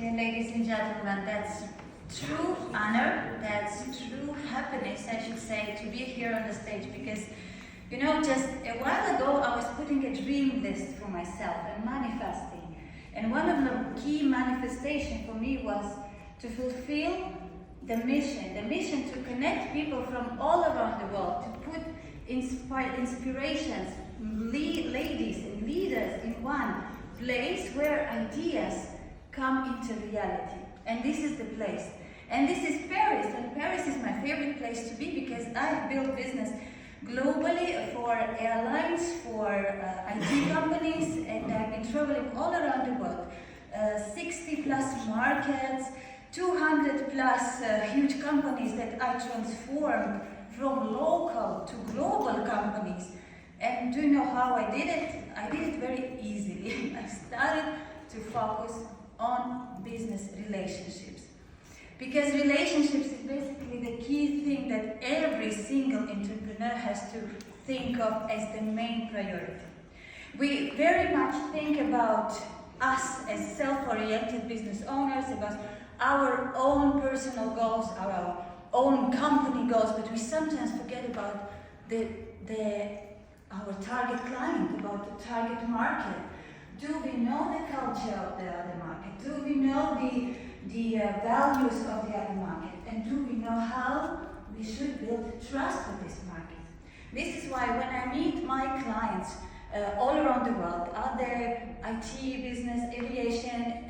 Dear ladies and gentlemen, that's true honor, that's true happiness, I should say, to be here on the stage because, just a while ago I was putting a dream list for myself and manifesting. And one of the key manifestations for me was to fulfill the mission to connect people from all around the world, to put inspirations, ladies and leaders in one place where ideas come into reality. And this is the place. And this is Paris, and Paris is my favorite place to be because I've built business globally for airlines, for IT companies, and I've been traveling all around the world. 60 plus markets, 200 plus huge companies that I transformed from local to global companies. And do you know how I did it? I did it very easily. I started to focus on business relationships. Because relationships is basically the key thing that every single entrepreneur has to think of as the main priority. We very much think about us as self-oriented business owners, about our own personal goals, our own company goals, but we sometimes forget about our target client, about the target market. Do we know the culture of the other market? Do we know the values of the other market? And do we know how we should build trust with this market? This is why when I meet my clients all around the world, other IT business, aviation,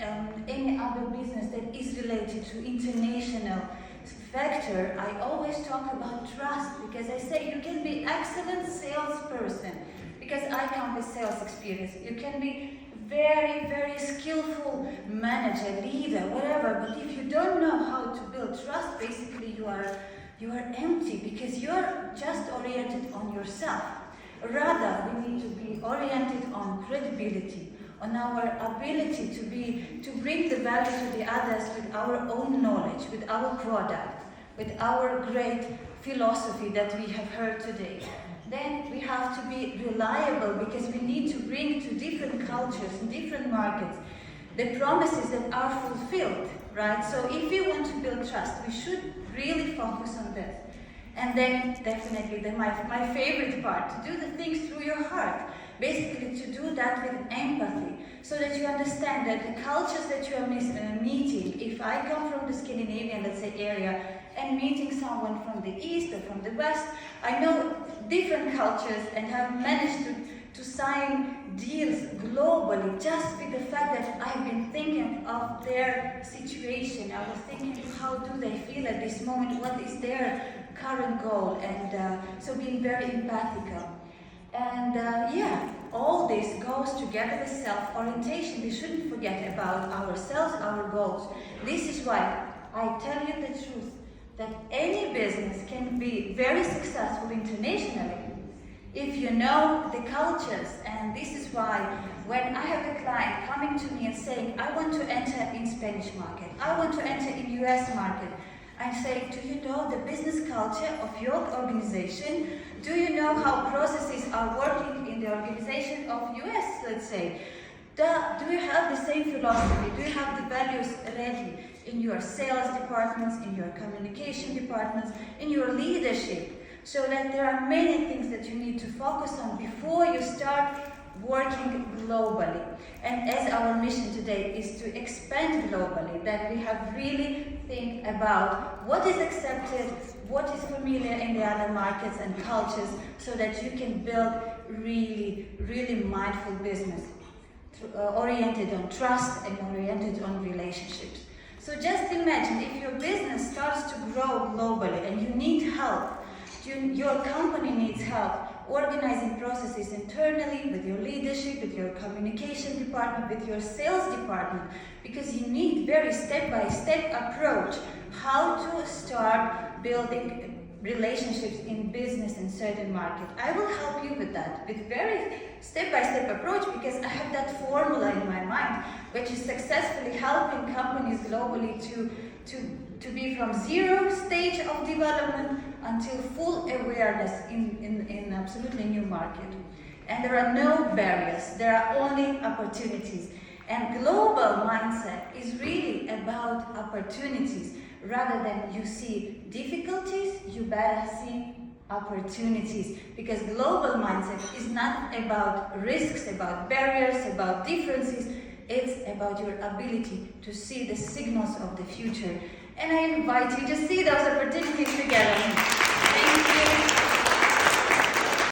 any other business that is related to international factor, I always talk about trust because I say you can be excellent salesperson because I come with sales experience. You can be very, very skillful manager, leader, whatever, but if you don't know how to build trust, basically you are empty because you're just oriented on yourself. Rather, we need to be oriented on credibility, on our ability to bring the value to the others with our own knowledge, with our product, with our great philosophy that we have heard today. Then we have to be reliable because we need to bring to different cultures and different markets the promises that are fulfilled, right? So if we want to build trust, we should really focus on this. And then definitely my favorite part, to do the things through your heart. Basically to do that with empathy, so that you understand that the cultures that you are meeting, if I come from the Scandinavian, let's say, area, and meeting someone from the East or from the West, I know different cultures and have managed to sign deals globally just with the fact that I've been thinking of their situation. I was thinking, how do they feel at this moment? What is their current goal? And so being very empathic. And all this goes together with self-orientation. We shouldn't forget about ourselves, our goals. This is why I tell you the truth, that any business can be very successful internationally if you know the cultures. And this is why when I have a client coming to me and saying, I want to enter in Spanish market, I want to enter in US market, I say, do you know the business culture of your organization? Do you know how processes are working in the organization of US, let's say? Do you have the same philosophy? Do you have the values ready in your sales departments, in your communication departments, in your leadership? So that there are many things that you need to focus on before you start working globally. And as our mission today is to expand globally, that we have really think about what is accepted, what is familiar in the other markets and cultures, so that you can build really, really mindful business oriented on trust and oriented on relationships. So just imagine if your business starts to grow globally and you need help, your company needs help organizing processes internally with your leadership, with your communication department, with your sales department, because you need very step-by-step approach how to start building relationships in business in certain market. I will help you with that, with very step-by-step approach, because I have that formula in my mind, which is successfully helping companies globally to be from zero stage of development until full awareness in absolutely new market. And there are no barriers, there are only opportunities. And global mindset is really about opportunities. Rather than you see difficulties, you better see opportunities, because global mindset is not about risks, about barriers, about differences. It's about your ability to see the signals of the future. And I invite you to see those opportunities together. Thank you.